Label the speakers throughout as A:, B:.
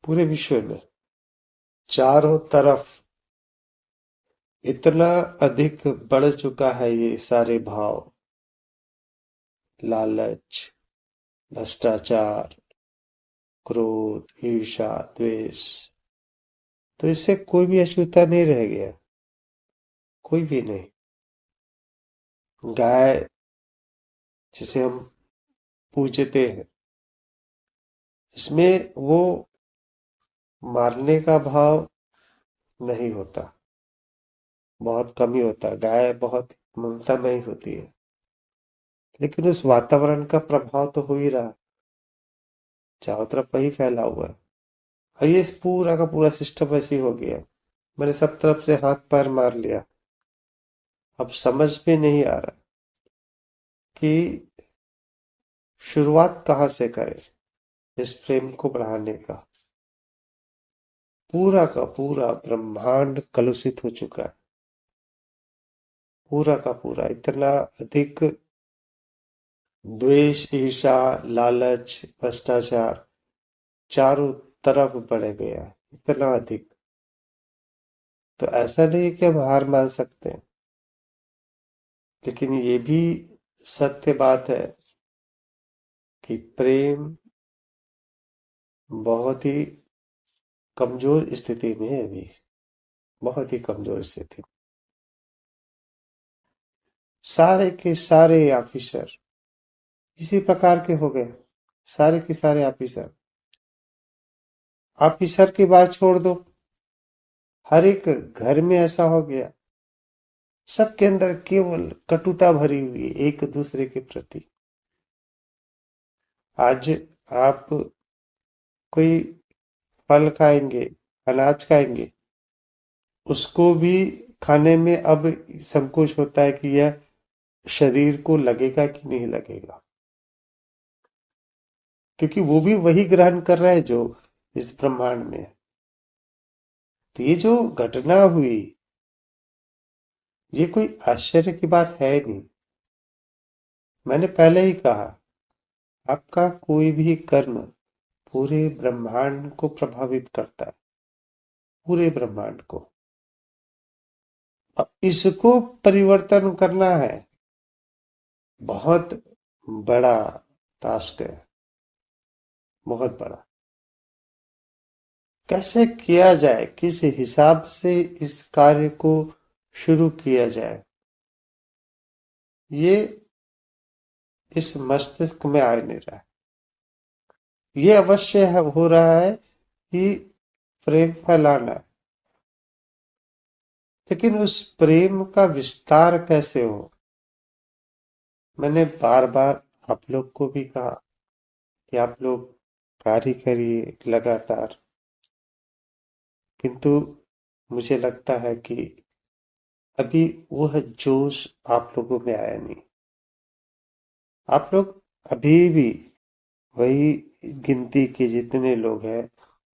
A: पूरे विश्व में चारों तरफ इतना अधिक बढ़ चुका है ये सारे भाव। लालच, भ्रष्टाचार, क्रोध, ईर्ष्या, द्वेष। तो इससे कोई भी अछूता नहीं रह गया। कोई भी नहीं। गाय जिसे हम पूजते हैं, इसमें वो मारने का भाव नहीं होता। बहुत कम ही होता है। गाय बहुत ममता नहीं होती है। लेकिन उस वातावरण का प्रभाव तो हो ही रहा है। चारों तरफ वही फैला हुआ है। और ये इस पूरा का पूरा सिस्टम ऐसे ही हो गया। मैंने सब तरफ से हाथ पैर मार लिया। अब समझ में नहीं आ रहा कि शुरुआत कहाँ से करें इस प्रेम को बढ़ाने का। पूरा का पूरा ब्रह्मांड कलुषित हो चुका है। पूरा का पूरा इतना अधिक द्वेष, ईर्ष्या, लालच, भ्रष्टाचार चारों तरफ बढ़ गया है। इतना अधिक। तो ऐसा नहीं है कि हम हार मान सकते हैं। लेकिन ये भी सत्य बात है कि प्रेम बहुत ही कमजोर स्थिति में है अभी। बहुत ही कमजोर स्थिति। सारे के सारे ऑफिसर इसी प्रकार के हो गए। सारे के सारे ऑफिसर। ऑफिसर की बात छोड़ दो। हर एक घर में ऐसा हो गया। सबके अंदर केवल कटुता भरी हुई है एक दूसरे के प्रति। आज आप कोई फल खाएंगे, अनाज खाएंगे, उसको भी खाने में अब संकोच होता है कि यह शरीर को लगेगा कि नहीं लगेगा। क्योंकि वो भी वही ग्रहण कर रहा है जो इस ब्रह्मांड में है। तो ये जो घटना हुई, ये कोई आश्चर्य की बात है नहीं। मैंने पहले ही कहा, आपका कोई भी कर्म पूरे ब्रह्मांड को प्रभावित करता है। पूरे ब्रह्मांड को। अब इसको परिवर्तन करना है, बहुत बड़ा टास्क है। बहुत बड़ा। कैसे किया जाए, किस हिसाब से इस कार्य को शुरू किया जाए, ये इस मस्तिष्क में आ नहीं रहा है। ये अवश्य है, हो रहा है कि प्रेम फैलाना है। लेकिन उस प्रेम का विस्तार कैसे हो। मैंने बार बार आप लोग को भी कहा कि आप लोग कार्य करिए लगातार। किंतु मुझे लगता है कि अभी वह जोश आप लोगों में आया नहीं। आप लोग अभी भी वही गिनती के जितने लोग हैं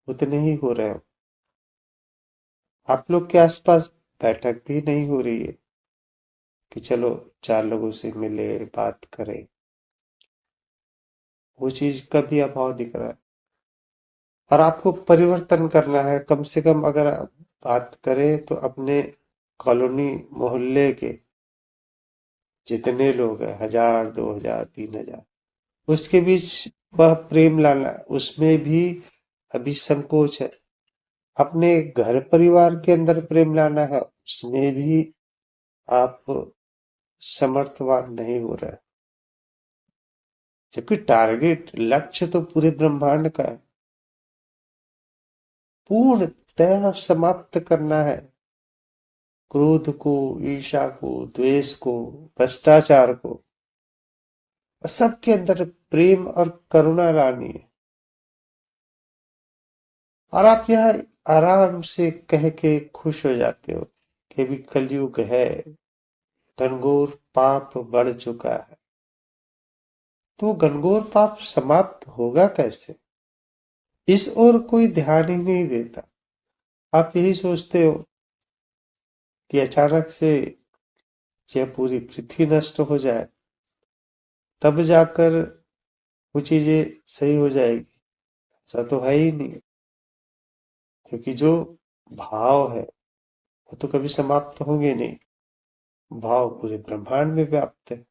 A: उतने ही हो रहे हो। आप लोग के आसपास बैठक भी नहीं हो रही है कि चलो चार लोगों से मिले, बात करें। वो चीज का भी अभाव दिख रहा है। और आपको परिवर्तन करना है। कम से कम अगर आप बात करें तो अपने कॉलोनी मोहल्ले के जितने लोग हैं, 1000, 2000, 3000, उसके बीच वह प्रेम लाना, उसमें भी अभी संकोच है। अपने घर परिवार के अंदर प्रेम लाना है, उसमें भी आप समर्थवान नहीं हो रहे। जबकि टारगेट, लक्ष्य तो पूरे ब्रह्मांड का है। पूर्णतः समाप्त करना है क्रोध को, ईर्ष्या को, द्वेष को, भ्रष्टाचार को। और सबके अंदर प्रेम और करुणा लानी है। और आप यह आराम से कह के खुश हो जाते हो कि अभी कलयुग है, घनघोर पाप बढ़ चुका है। तो घनघोर पाप समाप्त होगा कैसे, इस ओर कोई ध्यान ही नहीं देता। आप यही सोचते हो कि अचानक से यह पूरी पृथ्वी नष्ट हो जाए, तब जाकर वो चीजें सही हो जाएगी। ऐसा तो है ही नहीं। क्योंकि जो भाव है वो तो कभी समाप्त होंगे नहीं। भाव पूरे ब्रह्मांड में व्याप्त है।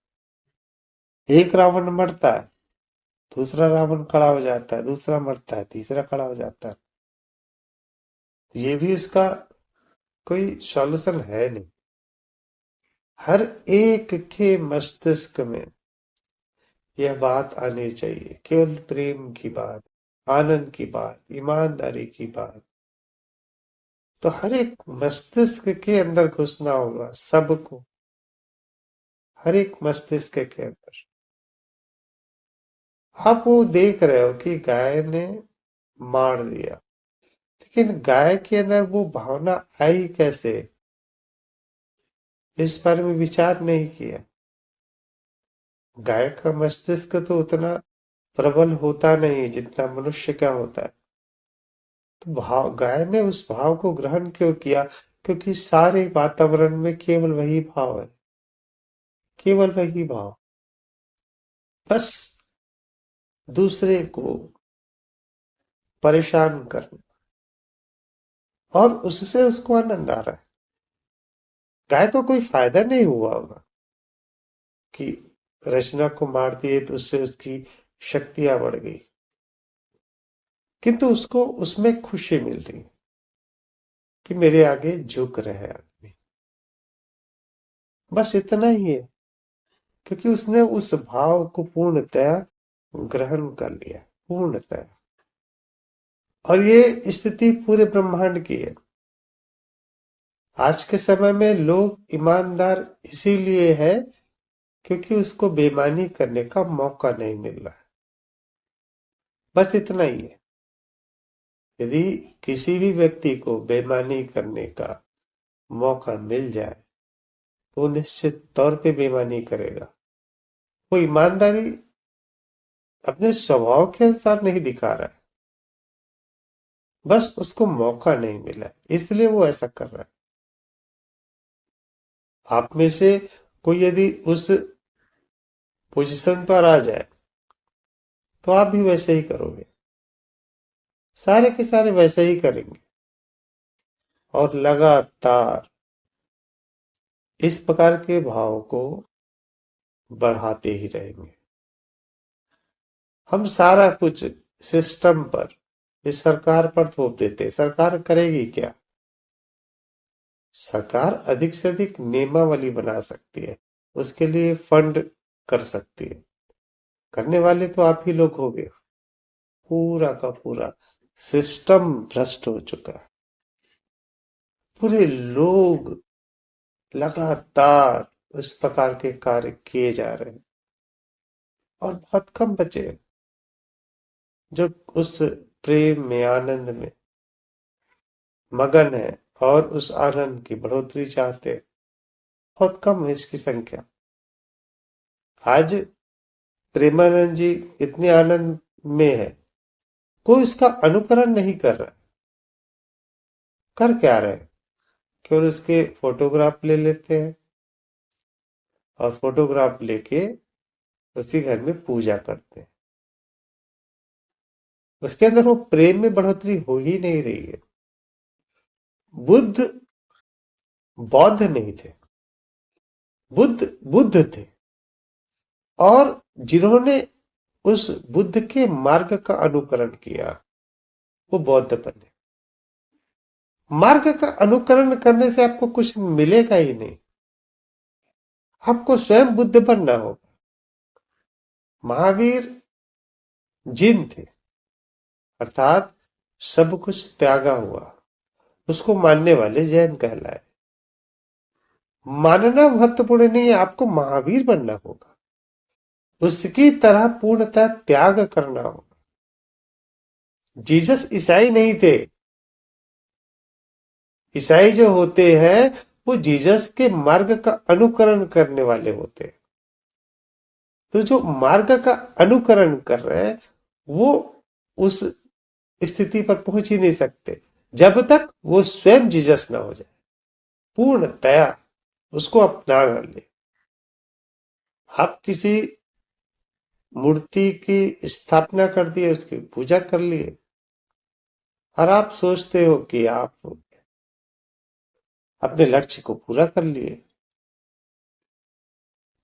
A: एक रावण मरता है, दूसरा रावण खड़ा हो जाता है, दूसरा मरता है, तीसरा खड़ा हो जाता है। ये भी इसका कोई सॉल्यूशन है नहीं। हर एक के मस्तिष्क में यह बात आनी चाहिए, केवल प्रेम की बात, आनंद की बात, ईमानदारी की बात। तो हर एक मस्तिष्क के अंदर घुसना होगा सबको, हर एक मस्तिष्क के अंदर। आप वो देख रहे हो कि गाय ने मार दिया, लेकिन गाय के अंदर वो भावना आई कैसे, इस बारे में विचार नहीं किया। गाय का मस्तिष्क तो उतना प्रबल होता नहीं जितना मनुष्य का होता है। तो भाव, गाय ने उस भाव को ग्रहण क्यों किया? क्योंकि सारे वातावरण में केवल वही भाव है, केवल वही भाव। बस दूसरे को परेशान करना, और उससे उसको आनंद आ रहा है। गाय को कोई फायदा नहीं हुआ होगा कि रचना को मार दिए तो उससे उसकी शक्तियां बढ़ गई, किंतु उसको उसमें खुशी मिल रही है कि मेरे आगे झुक रहे हैं आदमी। बस इतना ही है, क्योंकि उसने उस भाव को पूर्णतया ग्रहण कर लिया, पूर्णतया। और ये स्थिति पूरे ब्रह्मांड की है। आज के समय में लोग ईमानदार इसीलिए है क्योंकि उसको बेईमानी करने का मौका नहीं मिल रहा है। बस इतना ही है। यदि किसी भी व्यक्ति को बेईमानी करने का मौका मिल जाए तो वो निश्चित तौर पे बेईमानी करेगा। वो ईमानदारी अपने स्वभाव के अनुसार नहीं दिखा रहा है, बस उसको मौका नहीं मिला है, इसलिए वो ऐसा कर रहा है। आप में से कोई यदि उस पोजीशन पर आ जाए तो आप भी वैसे ही करोगे, सारे के सारे वैसे ही करेंगे, और लगातार इस प्रकार के भाव को बढ़ाते ही रहेंगे। हम सारा कुछ सिस्टम पर, इस सरकार पर थोप देते हैं। सरकार करेगी क्या? सरकार अधिक से अधिक नियमावली बना सकती है, उसके लिए फंड कर सकती है। करने वाले तो आप ही लोग होगे। पूरा का पूरा सिस्टम भ्रष्ट हो चुका है। पूरे लोग लगातार उस प्रकार के कार्य किए जा रहे हैं, और बहुत कम बचे हैं जो उस प्रेम में, आनंद में मगन है और उस आनंद की बढ़ोतरी चाहते हैं। बहुत कम है इसकी संख्या। आज प्रेमानंद जी इतने आनंद में है, कोई इसका अनुकरण नहीं कर रहा। कर क्या रहे? केवल उसके फोटोग्राफ ले लेते हैं, और फोटोग्राफ लेके उसी घर में पूजा करते हैं। उसके अंदर वो प्रेम में बढ़ोतरी हो ही नहीं रही है। बुद्ध बौद्ध नहीं थे, बुद्ध बुद्ध थे, और जिन्होंने उस बुद्ध के मार्ग का अनुकरण किया वो बौद्ध बने। मार्ग का अनुकरण करने से आपको कुछ मिलेगा ही नहीं, आपको स्वयं बुद्ध बनना होगा। महावीर जिन थे, अर्थात सब कुछ त्यागा हुआ, उसको मानने वाले जैन कहलाए। मानना महत्वपूर्ण नहीं है, आपको महावीर बनना होगा, उसकी तरह पूर्णतः त्याग करना होगा। जीसस ईसाई नहीं थे। ईसाई जो होते हैं वो जीसस के मार्ग का अनुकरण करने वाले होते हैं। तो जो मार्ग का अनुकरण कर रहे हैं वो उस स्थिति पर पहुंच ही नहीं सकते जब तक वो स्वयं जीसस ना हो जाए, पूर्णतया उसको अपना ले। आप किसी मूर्ति की स्थापना कर दिए, उसकी पूजा कर लिए, और आप सोचते हो कि आप अपने लक्ष्य को पूरा कर लिए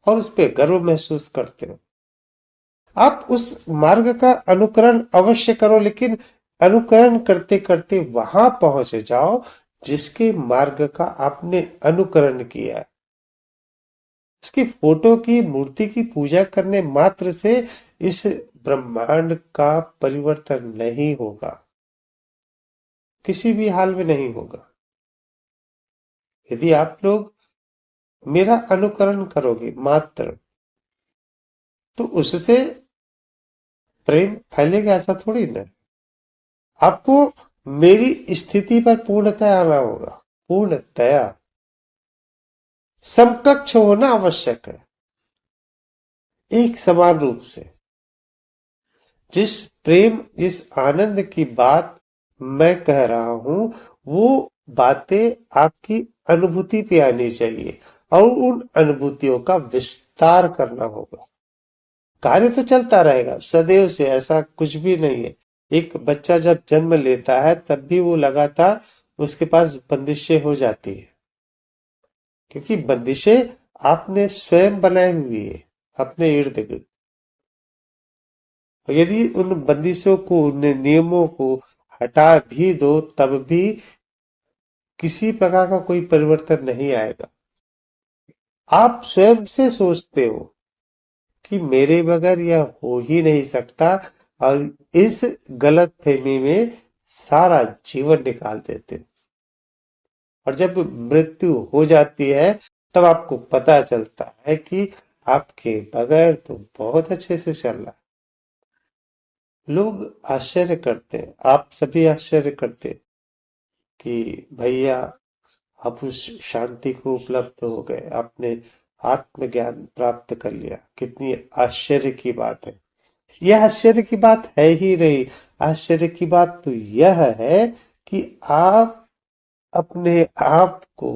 A: और उस पे गर्व महसूस करते हो। आप उस मार्ग का अनुकरण अवश्य करो, लेकिन अनुकरण करते करते वहां पहुंच जाओ जिसके मार्ग का आपने अनुकरण किया है। उसकी फोटो की मूर्ति की पूजा करने मात्र से इस ब्रह्मांड का परिवर्तन नहीं होगा, किसी भी हाल में नहीं होगा। यदि आप लोग मेरा अनुकरण करोगे मात्र, तो उससे प्रेम फैलेगा ऐसा थोड़ी ना। आपको मेरी स्थिति पर पूर्णतया आना होगा, पूर्णतया समकक्ष होना आवश्यक है, एक समान रूप से। जिस प्रेम जिस आनंद की बात मैं कह रहा हूं, वो बातें आपकी अनुभूति पे आनी चाहिए और उन अनुभूतियों का विस्तार करना होगा। कार्य तो चलता रहेगा सदैव से, ऐसा कुछ भी नहीं है। एक बच्चा जब जन्म लेता है तब भी वो लगातार उसके पास बंदिशें हो जाती है, क्योंकि बंदिशें आपने स्वयं बनाई हुई है अपने इर्द गिर्द। यदि उन बंदिशों को, उन नियमों को हटा भी दो तब भी किसी प्रकार का कोई परिवर्तन नहीं आएगा। आप स्वयं से सोचते हो कि मेरे बगैर यह हो ही नहीं सकता, और इस गलत फहमी में सारा जीवन निकाल देते हो। और जब मृत्यु हो जाती है तब आपको पता चलता है कि आपके बगैर तो बहुत अच्छे से चल रहा है। लोग आश्चर्य करते हैं, आप सभी आश्चर्य करते हैं कि भैया आप उस शांति को उपलब्ध हो गए, आपने आत्मज्ञान प्राप्त कर लिया। कितनी आश्चर्य की बात है। यह आश्चर्य की बात है ही नहीं। आश्चर्य की बात तो यह है कि आप अपने आप को,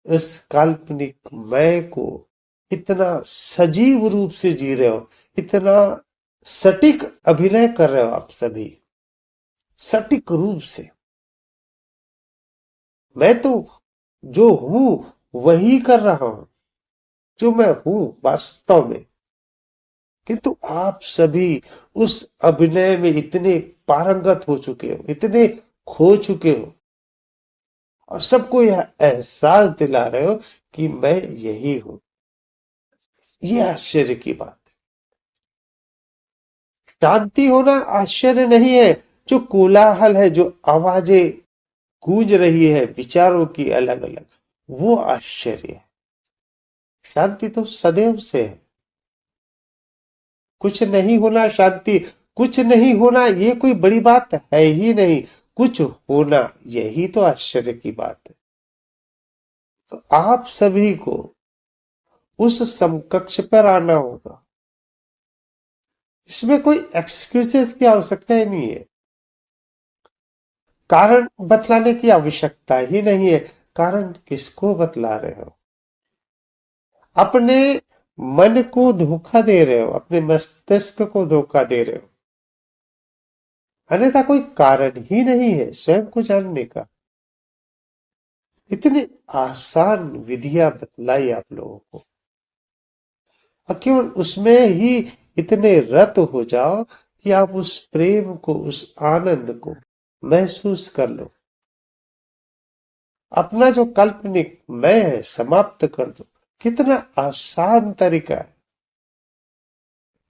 A: इस काल्पनिक मैं को इतना सजीव रूप से जी रहे हो, इतना सटीक अभिनय कर रहे हो आप सभी, सटीक रूप से। मैं तो जो हूं वही कर रहा हूं, जो मैं हूं वास्तव में। किंतु आप सभी उस अभिनय में इतने पारंगत हो चुके हो, इतने खो चुके हो, और सबको यह एहसास दिला रहे हो कि मैं यही हूं। ये आश्चर्य की बात है। शांति होना आश्चर्य नहीं है। जो कोलाहल है, जो आवाजें गूंज रही है विचारों की अलग अलग, वो आश्चर्य है। शांति तो सदैव से है। कुछ नहीं होना शांति, कुछ नहीं होना ये कोई बड़ी बात है ही नहीं। कुछ होना यही तो आश्चर्य की बात है। तो आप सभी को उस समकक्ष पर आना होगा। इसमें कोई एक्सक्यूजेस की आवश्यकता ही नहीं है, कारण बतलाने की आवश्यकता ही नहीं है। कारण किसको बतला रहे हो? अपने मन को धोखा दे रहे हो, अपने मस्तिष्क को धोखा दे रहे हो। अन्यथा कोई कारण ही नहीं है स्वयं को जानने का। इतनी आसान विधियां बतलाई आप लोगों को, और केवल उसमें ही इतने रत हो जाओ कि आप उस प्रेम को, उस आनंद को महसूस कर लो। अपना जो काल्पनिक मैं है समाप्त कर दो। कितना आसान तरीका है।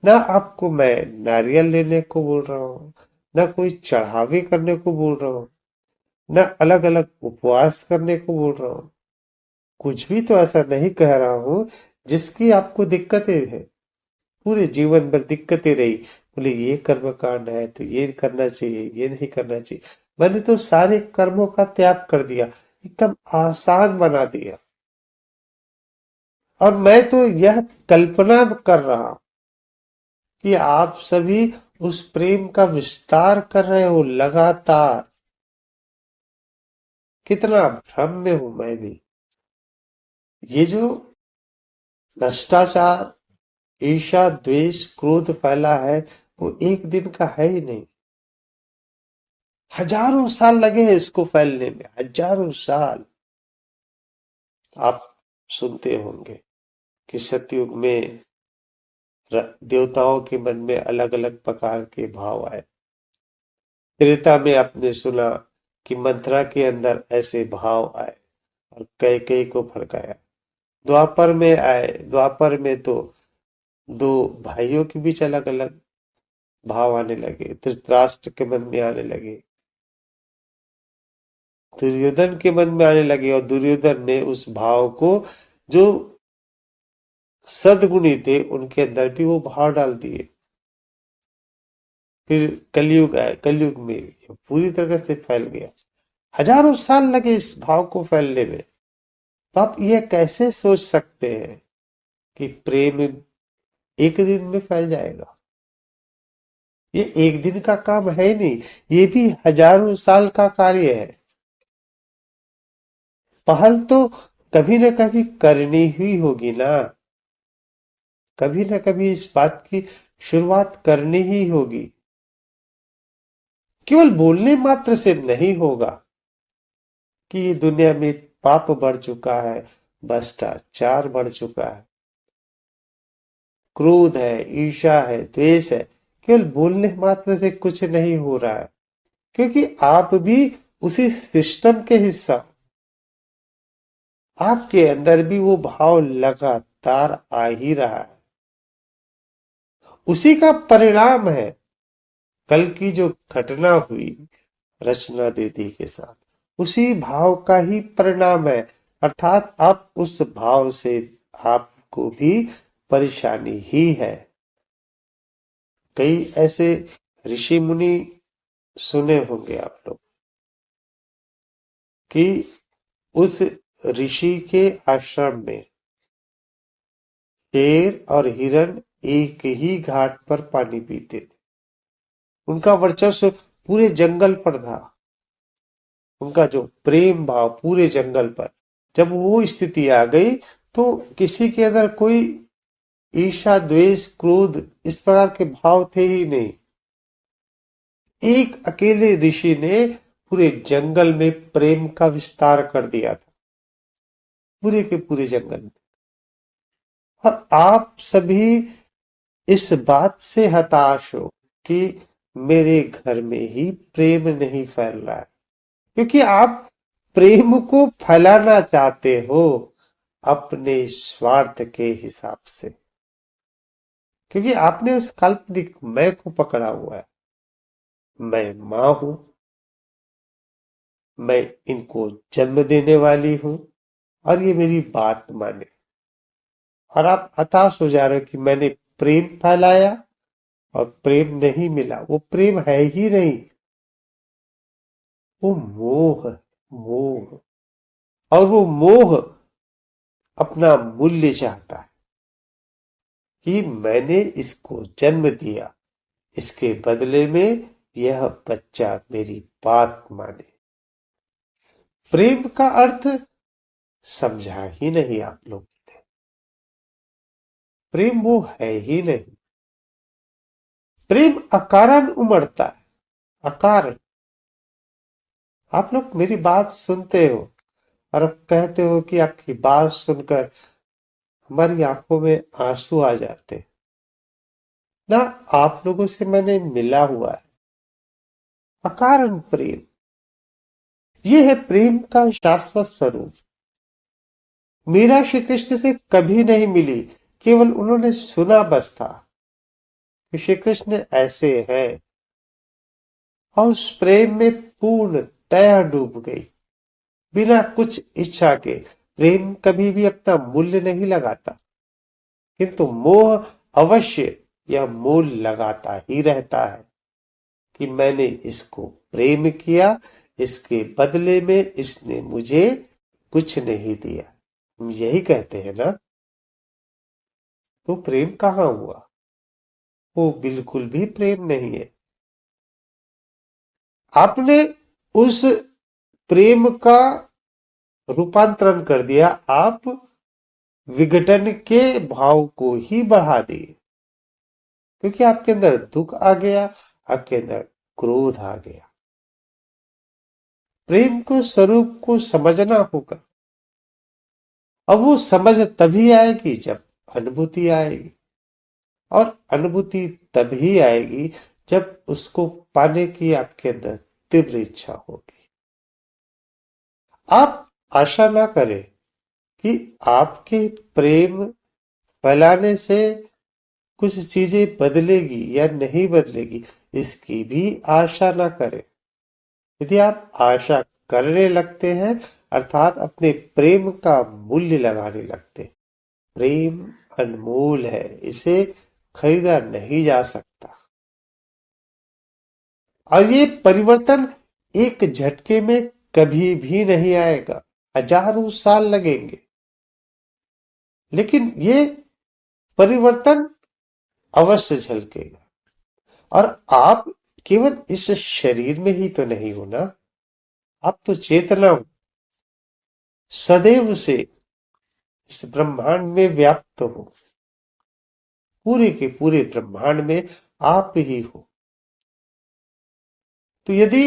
A: ना आपको मैं नारियल लेने को बोल रहा हूं, ना कोई चढ़ावे करने को बोल रहा हूं, ना अलग अलग उपवास करने को बोल रहा हूं। कुछ भी तो ऐसा नहीं कह रहा हूं जिसकी आपको दिक्कतें हैं। पूरे जीवन भर दिक्कतें रही, बोले ये कर्म कांड है तो ये करना चाहिए, ये नहीं करना चाहिए। मैंने तो सारे कर्मों का त्याग कर दिया, एकदम आसान बना दिया। और मैं तो यह कल्पना कर रहा हूं कि आप सभी उस प्रेम का विस्तार कर रहे हो लगातार। कितना भ्रम में हूं मैं भी। ये जो भ्रष्टाचार, ईर्ष्या, द्वेष, क्रोध फैला है, वो एक दिन का है ही नहीं। हजारों साल लगे हैं इसको फैलने में, हजारों साल। आप सुनते होंगे कि सतयुग में देवताओं के मन में अलग अलग प्रकार के भाव आए। त्रेता में आपने सुना कि मंथरा के अंदर ऐसे भाव आए और कैकेयी को भड़काया। द्वापर में आए, द्वापर में तो दो भाइयों के बीच अलग अलग भाव आने लगे, धृतराष्ट्र के मन में आने लगे, दुर्योधन के मन में आने लगे, और दुर्योधन ने उस भाव को, जो सद्गुणी थे उनके अंदर भी वो भाव डाल दिए। फिर कलयुग आए, कलयुग में ये पूरी तरह से फैल गया। हजारों साल लगे इस भाव को फैलने में। तो आप ये कैसे सोच सकते हैं कि प्रेम एक दिन में फैल जाएगा? ये एक दिन का काम है ही नहीं, ये भी हजारों साल का कार्य है। पहल तो कभी न कभी करनी ही होगी ना, कभी न कभी इस बात की शुरुआत करनी ही होगी। केवल बोलने मात्र से नहीं होगा कि ये दुनिया में पाप बढ़ चुका है, भ्रष्टाचार बढ़ चुका है, क्रोध है, ईर्ष्या है, द्वेष है। केवल बोलने मात्र से कुछ नहीं हो रहा है, क्योंकि आप भी उसी सिस्टम के हिस्सा, आपके अंदर भी वो भाव लगातार आ ही रहा है। उसी का परिणाम है कल की जो घटना हुई रचना दीदी के साथ, उसी भाव का ही परिणाम है। अर्थात आप उस भाव से आपको भी परेशानी ही है। कई ऐसे ऋषि मुनि सुने होंगे आप लोग कि उस ऋषि के आश्रम में शेर और हिरण एक ही घाट पर पानी पीते थे। उनका वर्चस्व पूरे जंगल पर था, उनका जो प्रेम भाव पूरे जंगल पर। जब वो स्थिति आ गई तो किसी के अंदर कोई ईर्ष्या, द्वेष, क्रोध इस प्रकार के भाव थे ही नहीं। एक अकेले ऋषि ने पूरे जंगल में प्रेम का विस्तार कर दिया था, पूरे के पूरे जंगल में। और आप सभी इस बात से हताश हो कि मेरे घर में ही प्रेम नहीं फैल रहा है, क्योंकि आप प्रेम को फैलाना चाहते हो अपने स्वार्थ के हिसाब से, क्योंकि आपने उस काल्पनिक मैं को पकड़ा हुआ है। मैं मां हूं, मैं इनको जन्म देने वाली हूं और ये मेरी बात माने। और आप हताश हो जा रहे हो कि मैंने प्रेम फैलाया और प्रेम नहीं मिला। वो प्रेम है ही नहीं, वो मोह, मोह। और वो मोह अपना मूल्य चाहता है कि मैंने इसको जन्म दिया, इसके बदले में यह बच्चा मेरी बात माने। प्रेम का अर्थ समझा ही नहीं आप लोग ने। प्रेम वो है ही नहीं। प्रेम अकारण उमड़ता है, अकारण। आप लोग मेरी बात सुनते हो और अब कहते हो कि आपकी बात सुनकर हमारी आंखों में आंसू आ जाते ना। आप लोगों से मैंने मिला हुआ है, अकारण प्रेम। ये है प्रेम का शाश्वत स्वरूप। मीरा श्री कृष्ण से कभी नहीं मिली, केवल उन्होंने सुना बस था कि श्री कृष्ण ऐसे है, और उस प्रेम में पूर्णतया डूब गई बिना कुछ इच्छा के। प्रेम कभी भी अपना मूल्य नहीं लगाता, किंतु मोह अवश्य यह मूल लगाता ही रहता है कि मैंने इसको प्रेम किया, इसके बदले में इसने मुझे कुछ नहीं दिया। हम यही कहते हैं ना। तो प्रेम कहाँ हुआ? वो बिल्कुल भी प्रेम नहीं है। आपने उस प्रेम का रूपांतरण कर दिया, आप विघटन के भाव को ही बढ़ा दिए, क्योंकि आपके अंदर दुख आ गया, आपके अंदर क्रोध आ गया। प्रेम को स्वरूप को समझना होगा। अब वो समझ तभी आएगी जब अनुभूति आएगी, और अनुभूति तभी आएगी जब उसको पाने की आपके अंदर तीव्र इच्छा होगी। आप आशा ना करें कि आपके प्रेम फैलाने से कुछ चीजें बदलेगी या नहीं बदलेगी, इसकी भी आशा ना करें। यदि आप आशा करने लगते हैं, अर्थात अपने प्रेम का मूल्य लगाने लगते हैं। प्रेम अनमोल है, इसे खरीदा नहीं जा सकता। और ये परिवर्तन एक झटके में कभी भी नहीं आएगा, हजारों साल लगेंगे। लेकिन ये परिवर्तन अवश्य झलकेगा। और आप केवल इस शरीर में ही तो नहीं हो ना, आप तो चेतना हो, सदैव से इस ब्रह्मांड में व्याप्त हो। पूरे के पूरे ब्रह्मांड में आप ही हो। तो यदि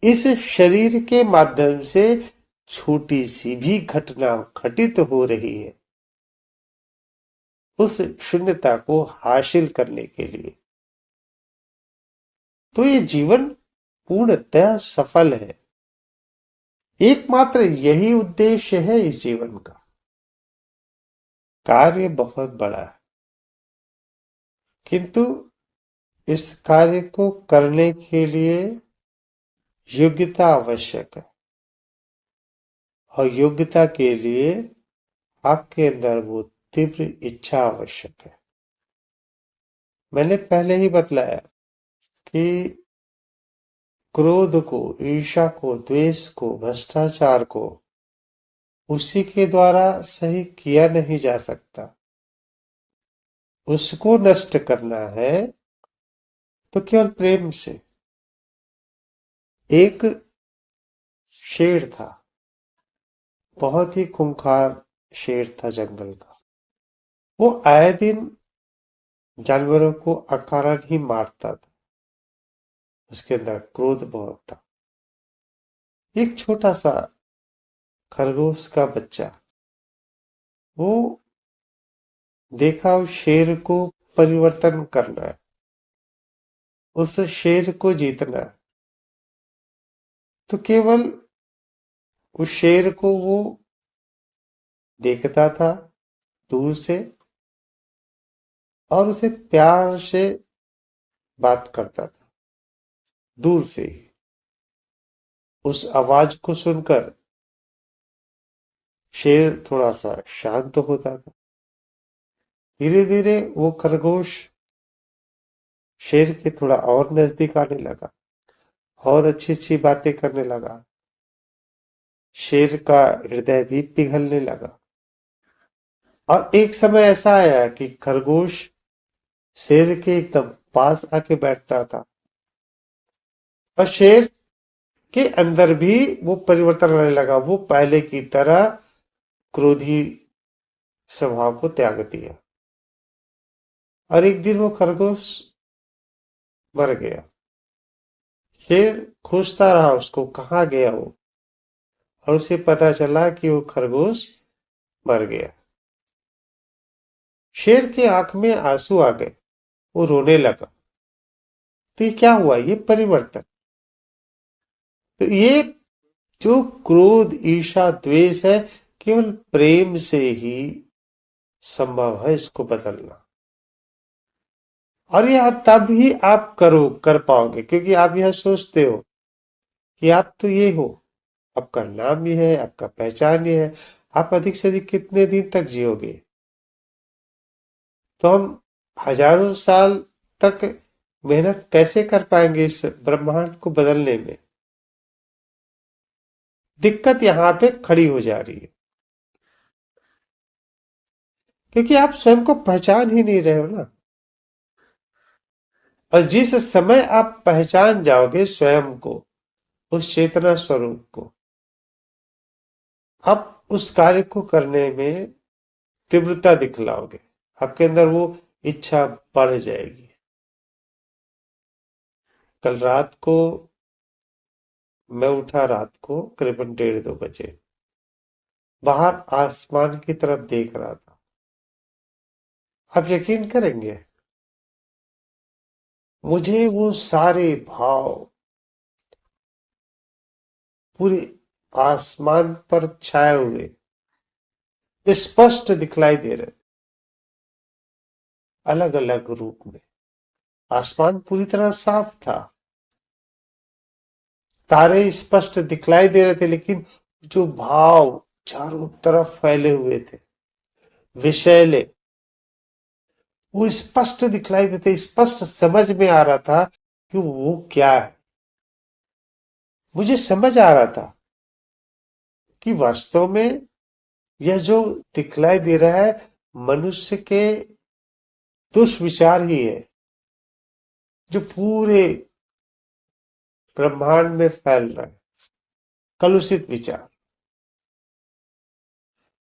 A: इस शरीर के माध्यम से छोटी सी भी घटना घटित हो रही है, उस शून्यता को हासिल करने के लिए, तो ये जीवन पूर्णतः सफल है। एकमात्र यही उद्देश्य है इस जीवन का। कार्य बहुत बड़ा है, किंतु इस कार्य को करने के लिए योग्यता आवश्यक है। और योग्यता के लिए आपके अंदर वो तीव्र इच्छा आवश्यक है। मैंने पहले ही बतलाया कि क्रोध को, ईर्ष्या को, द्वेष को, भ्रष्टाचार को उसी के द्वारा सही किया नहीं जा सकता। उसको नष्ट करना है तो केवल प्रेम से। एक शेर था, बहुत ही खूंखार शेर था जंगल का। वो आए दिन जानवरों को अकारण ही मारता था। उसके अंदर क्रोध बहुत था। एक छोटा सा खरगोश का बच्चा, वो देखा उस शेर को परिवर्तन करना है, उस शेर को जीतना है, तो केवल उस शेर को वो देखता था दूर से, और उसे प्यार से बात करता था दूर से ही। उस आवाज को सुनकर शेर थोड़ा सा शांत होता था। धीरे धीरे वो खरगोश शेर के थोड़ा और नजदीक आने लगा, और अच्छी अच्छी बातें करने लगा। शेर का हृदय भी पिघलने लगा। और एक समय ऐसा आया कि खरगोश शेर के एकदम पास आके बैठता था, और शेर के अंदर भी वो परिवर्तन आने लगा। वो पहले की तरह क्रोधी स्वभाव को त्याग दिया, और एक दिन वो खरगोश मर गया। शेर खोजता रहा उसको, कहाँ गया वो, और उसे पता चला कि वो खरगोश मर गया। शेर के आंख में आंसू आ गए, वो रोने लगा। तो ये क्या हुआ? ये परिवर्तन। तो ये जो क्रोध, ईर्ष्या, द्वेष है, केवल प्रेम से ही संभव है इसको बदलना। और यह तब ही आप कर पाओगे, क्योंकि आप यह सोचते हो कि आप तो ये हो, आपका नाम ये है, आपका पहचान ये है। आप अधिक से अधिक कितने दिन तक जियोगे? तो हम हजारों साल तक मेहनत कैसे कर पाएंगे इस ब्रह्मांड को बदलने में? दिक्कत यहां पे खड़ी हो जा रही है, क्योंकि आप स्वयं को पहचान ही नहीं रहे हो ना। और जिस समय आप पहचान जाओगे स्वयं को, उस चेतना स्वरूप को, आप उस कार्य को करने में तीव्रता दिखलाओगे। आपके अंदर वो इच्छा बढ़ जाएगी। कल रात को मैं उठा रात को करीबन 1:30-2 बजे। बाहर आसमान की तरफ देख रहा था। आप यकीन करेंगे, मुझे वो सारे भाव पूरे आसमान पर छाए हुए स्पष्ट दिखलाई दे रहे, अलग अलग रूप में। आसमान पूरी तरह साफ था, तारे स्पष्ट दिखलाई दे रहे थे, लेकिन जो भाव चारों तरफ फैले हुए थे, विषैले, वो स्पष्ट दिखलाई देते, स्पष्ट समझ में आ रहा था कि वो क्या है। मुझे समझ आ रहा था कि वास्तव में यह जो दिखलाई दे रहा है, मनुष्य के दुष्विचार ही है, जो पूरे ब्रह्मांड में फैल रहा है, कलुषित विचार।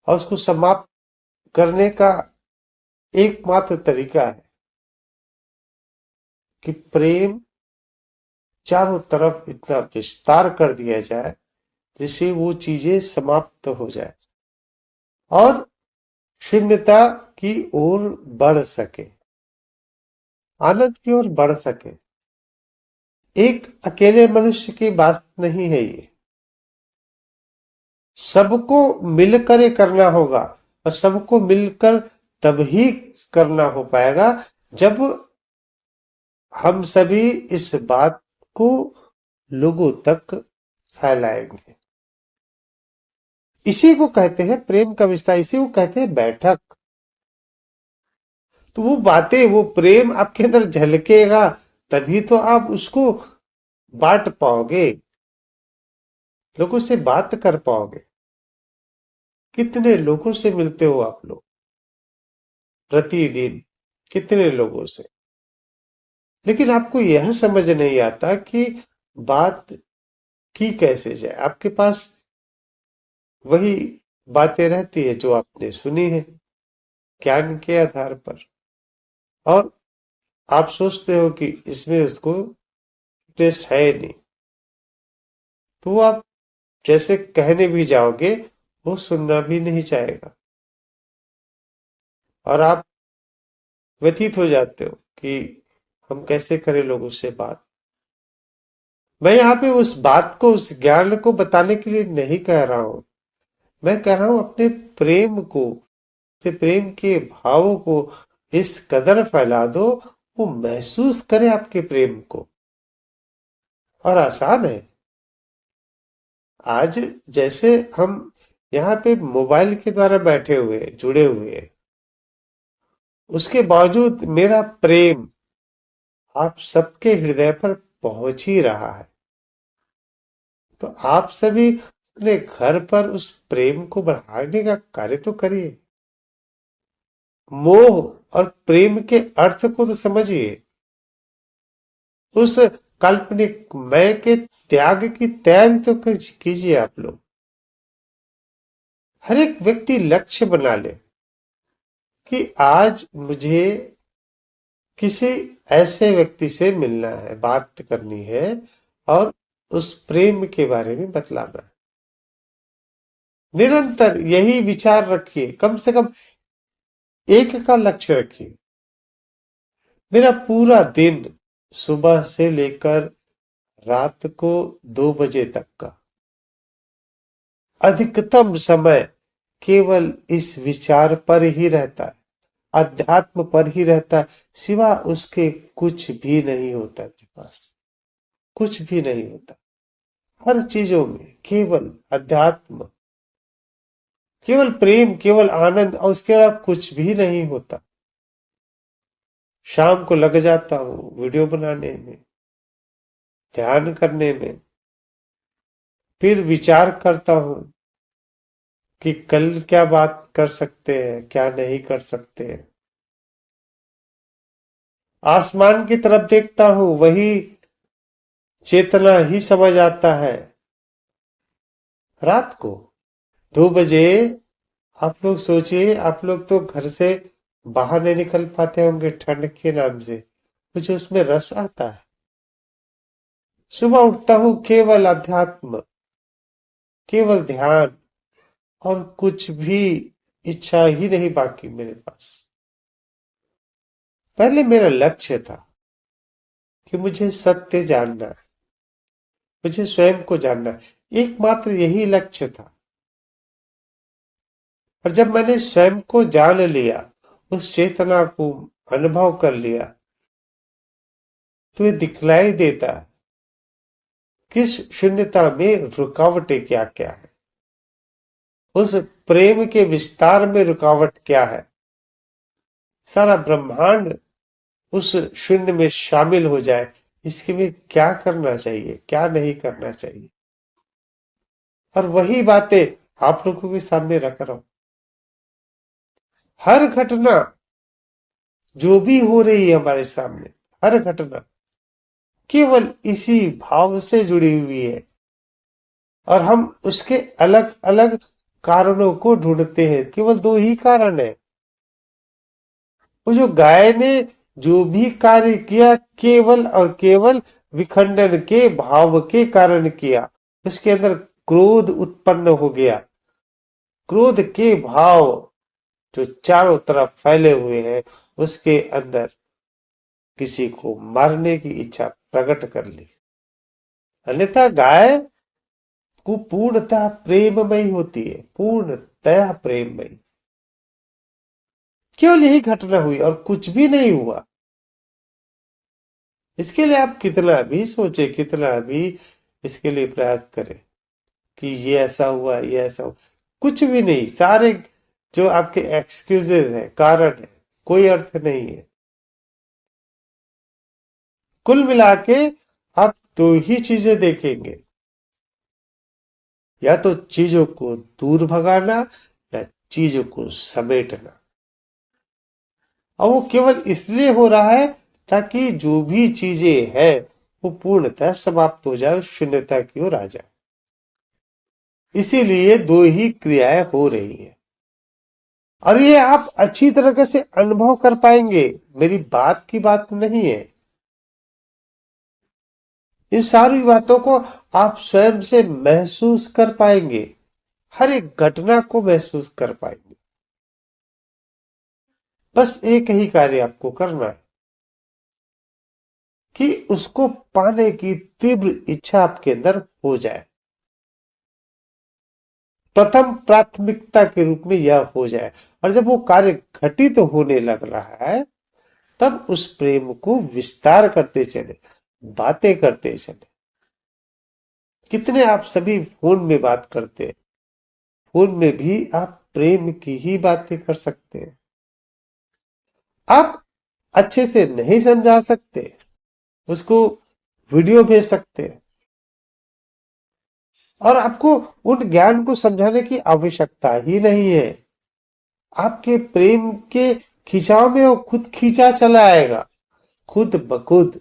A: और उसको समाप्त करने का एकमात्र तरीका है कि प्रेम चारों तरफ इतना विस्तार कर दिया जाए जिससे वो चीजें समाप्त हो जाए और शून्यता की ओर बढ़ सके, आनंद की ओर बढ़ सके। एक अकेले मनुष्य की बात नहीं है ये, सबको मिलकर ये करना होगा। और सबको मिलकर तभी करना हो पाएगा जब हम सभी इस बात को लोगों तक फैलाएंगे। इसी को कहते हैं प्रेम का विस्तार, इसी को कहते हैं बैठक। तो वो बातें, वो प्रेम आपके अंदर झलकेगा, तभी तो आप उसको बांट पाओगे, लोगों से बात कर पाओगे। कितने लोगों से मिलते हो आप लोग प्रतिदिन, कितने लोगों से, लेकिन आपको यह समझ नहीं आता कि बात की कैसे जाए। आपके पास वही बातें रहती है जो आपने सुनी है ज्ञान के आधार पर, और आप सोचते हो कि इसमें उसको टेस्ट है नहीं, तो वो आप जैसे कहने भी जाओगे वो सुनना भी नहीं चाहेगा, और आप व्यथित हो जाते हो कि हम कैसे करें लोगों से बात। मैं यहाँ पे उस बात को, उस ज्ञान को बताने के लिए नहीं कह रहा हूं, मैं कह रहा हूं अपने प्रेम को, अपने प्रेम के भावों को इस कदर फैला दो वो महसूस करे आपके प्रेम को। और आसान है। आज जैसे हम यहाँ पे मोबाइल के द्वारा बैठे हुए, जुड़े हुए हैं, उसके बावजूद मेरा प्रेम आप सबके हृदय पर पहुंच ही रहा है। तो आप सभी अपने घर पर उस प्रेम को बढ़ाने का कार्य तो करिए। मोह और प्रेम के अर्थ को तो समझिए। उस काल्पनिक मैं के त्याग की तैयारी तो कीजिए आप लोग। हर एक व्यक्ति लक्ष्य बना ले कि आज मुझे किसी ऐसे व्यक्ति से मिलना है, बात करनी है और उस प्रेम के बारे में बतलाना है। निरंतर यही विचार रखिए, कम से कम एक का लक्ष्य रखिए। मेरा पूरा दिन सुबह से लेकर रात को 2 बजे तक का अधिकतम समय केवल इस विचार पर ही रहता है, अध्यात्म पर ही रहता है। सिवा उसके कुछ भी नहीं होता मेरे पास, कुछ भी नहीं होता। हर चीजों में केवल अध्यात्म, केवल प्रेम, केवल आनंद, और उसके अलावा कुछ भी नहीं होता। शाम को लग जाता हूँ वीडियो बनाने में, ध्यान करने में, फिर विचार करता हूँ कि कल क्या बात कर सकते हैं, क्या नहीं कर सकते हैं। आसमान की तरफ देखता हूँ, वही चेतना ही समझ आता है। रात को 2 बजे आप लोग सोचिए, आप लोग तो घर से बाहर नहीं निकल पाते होंगे ठंड के नाम से, मुझे उसमें रस आता है। सुबह उठता हूं केवल अध्यात्म, केवल ध्यान, और कुछ भी इच्छा ही नहीं बाकी मेरे पास। पहले मेरा लक्ष्य था कि मुझे सत्य जानना है, मुझे स्वयं को जानना है, एकमात्र यही लक्ष्य था। और जब मैंने स्वयं को जान लिया, उस चेतना को अनुभव कर लिया, तो ये दिखलाई देता है किस शून्यता में रुकावटें क्या क्या है, उस प्रेम के विस्तार में रुकावट क्या है। सारा ब्रह्मांड उस शून्य में शामिल हो जाए, इसके लिए क्या करना चाहिए, क्या नहीं करना चाहिए। और वही बातें आप लोगों के सामने रख रहा हूं। हर घटना जो भी हो रही है हमारे सामने, हर घटना केवल इसी भाव से जुड़ी हुई है, और हम उसके अलग अलग कारणों को ढूंढते हैं। केवल दो ही कारण है। वो जो गाय ने जो भी कार्य किया, केवल और केवल विखंडन के भाव के कारण किया। उसके अंदर क्रोध उत्पन्न हो गया। क्रोध के भाव जो चारों तरफ फैले हुए हैं, उसके अंदर किसी को मारने की इच्छा प्रकट कर ली। अन्यथा गाय को पूर्णतः प्रेममयी होती है, पूर्णतः प्रेममयी। केवल यही घटना हुई और कुछ भी नहीं हुआ। इसके लिए आप कितना भी सोचे, कितना भी इसके लिए प्रयास करें कि ये ऐसा हुआ, ये ऐसा हुआ, कुछ भी नहीं। सारे जो आपके एक्सक्यूजेज हैं, कारण है, कोई अर्थ नहीं है। कुल मिला के आप दो ही चीजें देखेंगे, या तो चीजों को दूर भगाना या चीजों को समेटना। और वो केवल इसलिए हो रहा है ताकि जो भी चीजें हैं वो पूर्णतः समाप्त हो जाए, शून्यता की ओर आ जाए। इसीलिए दो ही क्रियाएं हो रही है, और ये आप अच्छी तरह से अनुभव कर पाएंगे। मेरी बात की बात नहीं है, इन सारी बातों को आप स्वयं से महसूस कर पाएंगे, हर एक घटना को महसूस कर पाएंगे। बस एक ही कार्य आपको करना है कि उसको पाने की तीव्र इच्छा आपके अंदर हो जाए। प्रथम प्राथमिकता के रूप में यह हो जाए, और जब वो कार्य घटित तो होने लग रहा है, तब उस प्रेम को विस्तार करते चले, बातें करते चले। कितने आप सभी फोन में बात करते हैं, फोन में भी आप प्रेम की ही बातें कर सकते हैं। आप अच्छे से नहीं समझा सकते, उसको वीडियो भेज सकते हैं, और आपको उन ज्ञान को समझाने की आवश्यकता ही नहीं है। आपके प्रेम के खिंचाव में वो खुद खींचा चला आएगा, खुद ब खुद।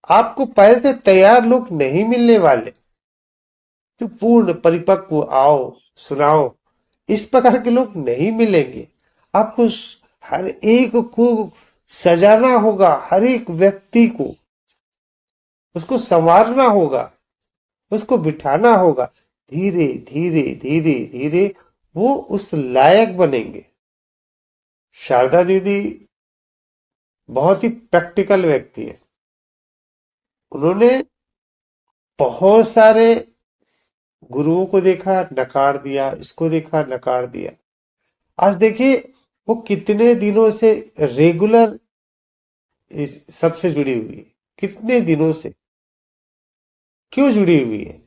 A: आपको पहले से तैयार लोग नहीं मिलने वाले जो पूर्ण परिपक्व आओ सुनाओ, इस प्रकार के लोग नहीं मिलेंगे। आपको हर एक को सजाना होगा, हर एक व्यक्ति को उसको संवारना होगा, उसको बिठाना होगा। धीरे धीरे धीरे धीरे वो उस लायक बनेंगे। शारदा दीदी बहुत ही प्रैक्टिकल व्यक्ति है। उन्होंने बहुत सारे गुरुओं को देखा, नकार दिया, इसको देखा, नकार दिया। आज देखिए वो कितने दिनों से रेगुलर इस सबसे जुड़ी हुई है। कितने दिनों से क्यों जुड़ी हुई है?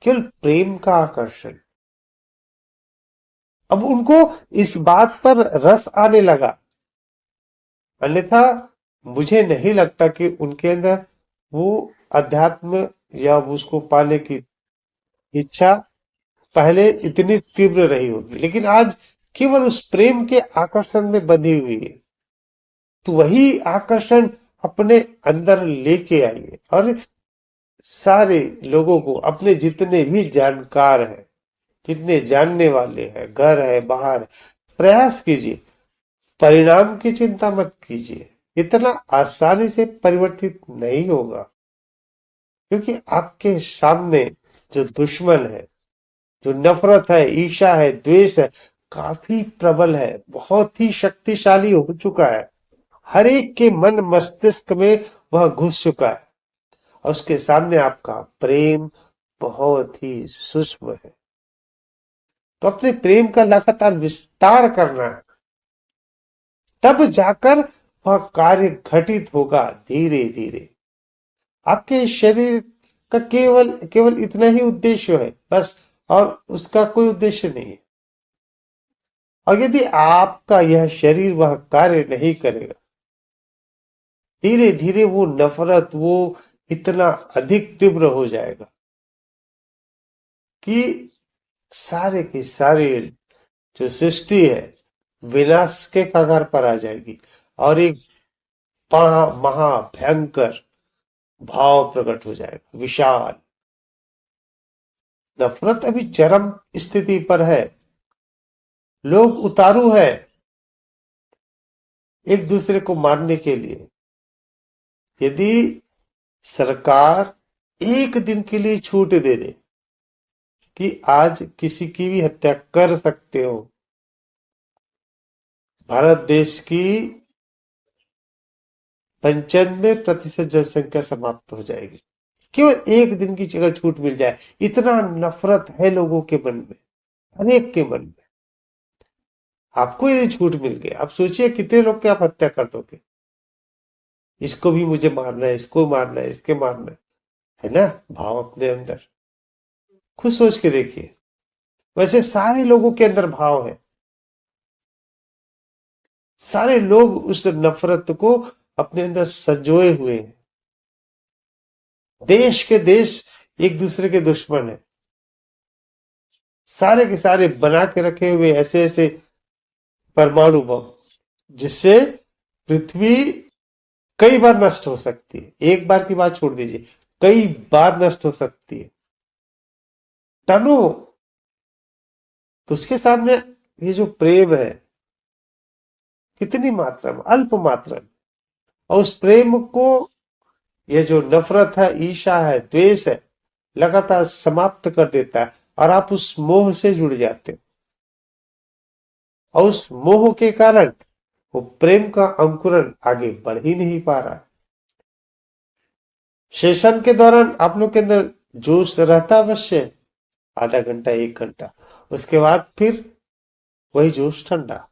A: केवल प्रेम का आकर्षण। अब उनको इस बात पर रस आने लगा, अन्यथा मुझे नहीं लगता कि उनके अंदर वो अध्यात्म या उसको पाने की इच्छा पहले इतनी तीव्र रही होगी। लेकिन आज केवल उस प्रेम के आकर्षण में बंधी हुई है, तो वही आकर्षण अपने अंदर लेके आइए, और सारे लोगों को, अपने जितने भी जानकार हैं, जितने जानने वाले हैं, घर है बाहर है, प्रयास कीजिए। परिणाम की चिंता मत कीजिए, इतना आसानी से परिवर्तित नहीं होगा। क्योंकि आपके सामने जो दुश्मन है, जो नफरत है, ईर्ष्या है, द्वेष है, काफी प्रबल है, बहुत ही शक्तिशाली हो चुका है। हर एक के मन मस्तिष्क में वह घुस चुका है, और उसके सामने आपका प्रेम बहुत ही सूक्ष्म है। तो अपने प्रेम का लगातार विस्तार करना है, तब जाकर वह कार्य घटित होगा धीरे धीरे। आपके शरीर का केवल केवल इतना ही उद्देश्य है बस, और उसका कोई उद्देश्य नहीं है। और यदि आपका यह शरीर वह कार्य नहीं करेगा, धीरे धीरे वो नफरत, वो इतना अधिक तीव्र हो जाएगा कि सारे की सारी जो सृष्टि है विनाश के कगार पर आ जाएगी, और एक महाभयंकर भाव प्रकट हो जाएगा, विशाल। नफरत अभी चरम स्थिति पर है, लोग उतारू है एक दूसरे को मारने के लिए। यदि सरकार एक दिन के लिए छूट दे दे कि आज किसी की भी हत्या कर सकते हो, भारत देश की 95% जनसंख्या समाप्त हो जाएगी। केवल एक दिन की जगह छूट मिल जाए, इतना नफरत है लोगों के मन में, अनेक के मन में। आपको यदि छूट मिल गई, आप सोचिए कितने लोग की आप हत्या कर दोगे। इसको भी मुझे मारना है, इसको मारना है, इसके मारना है ना, भाव अपने अंदर। खुद सोच के देखिए, वैसे सारे लोगों के अंदर भाव है, सारे लोग उस नफरत को अपने अंदर संजोए हुए हैं। देश के देश एक दूसरे के दुश्मन है, सारे के सारे बना के रखे हुए ऐसे ऐसे परमाणु बम, जिससे पृथ्वी कई बार नष्ट हो सकती है। एक बार की बात छोड़ दीजिए, कई बार नष्ट हो सकती है, टनों। तो उसके सामने ये जो प्रेम है, कितनी मात्रा में, अल्प मात्रा में, और उस प्रेम को ये जो नफरत है, ईर्ष्या है, द्वेष है, लगातार समाप्त कर देता है, और आप उस मोह से जुड़ जाते हो। और उस मोह के कारण वो प्रेम का अंकुरन आगे बढ़ ही नहीं पा रहा है। सेशन के दौरान आप लोग के अंदर जोश रहता अवश्य, आधा घंटा, एक घंटा, उसके बाद फिर वही जोश ठंडा।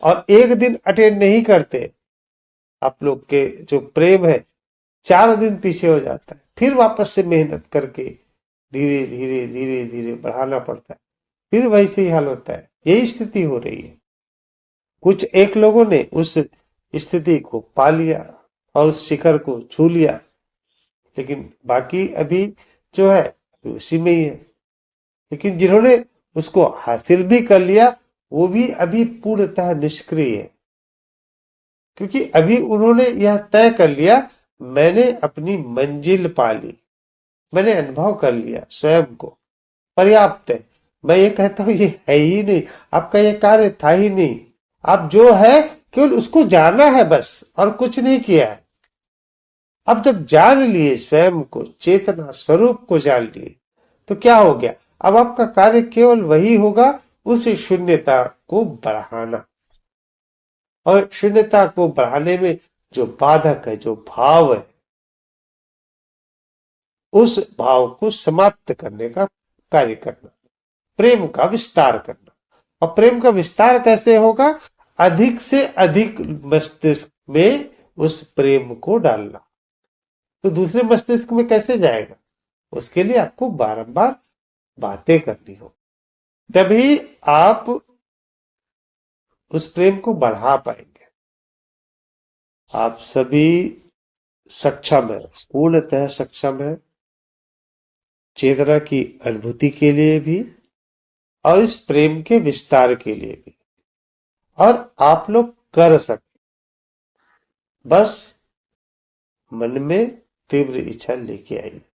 A: और एक दिन अटेंड नहीं करते, आप लोग के जो प्रेम है 4 दिन पीछे हो जाता है, फिर वापस से मेहनत करके धीरे धीरे धीरे धीरे बढ़ाना पड़ता है, फिर वैसे ही हाल होता है। यही स्थिति हो रही है। कुछ एक लोगों ने उस स्थिति को पा लिया और उस शिखर को छू लिया, लेकिन बाकी अभी जो है उसी में ही है। लेकिन जिन्होंने उसको हासिल भी कर लिया, वो भी अभी पूर्णतः निष्क्रिय है, क्योंकि अभी उन्होंने यह तय कर लिया, मैंने अपनी मंजिल पा ली, मैंने अनुभव कर लिया स्वयं को, पर्याप्त है। मैं ये कहता हूं ये है ही नहीं, आपका ये कार्य था ही नहीं। आप जो है केवल उसको जाना है बस, और कुछ नहीं किया है। अब जब जान लिए स्वयं को, चेतना स्वरूप को जान लिए, तो क्या हो गया, अब आपका कार्य केवल वही होगा, उस शून्यता को बढ़ाना। और शून्यता को बढ़ाने में जो बाधक है, जो भाव है, उस भाव को समाप्त करने का कार्य करना, प्रेम का विस्तार करना। और प्रेम का विस्तार कैसे होगा, अधिक से अधिक मस्तिष्क में उस प्रेम को डालना। तो दूसरे मस्तिष्क में कैसे जाएगा, उसके लिए आपको बारंबार बातें करनी हो, तभी आप उस प्रेम को बढ़ा पाएंगे। आप सभी सक्षम है, पूर्णतः सक्षम है, चेतना की अनुभूति के लिए भी और इस प्रेम के विस्तार के लिए भी। और आप लोग कर सकते, बस मन में तीव्र इच्छा लेके आइए।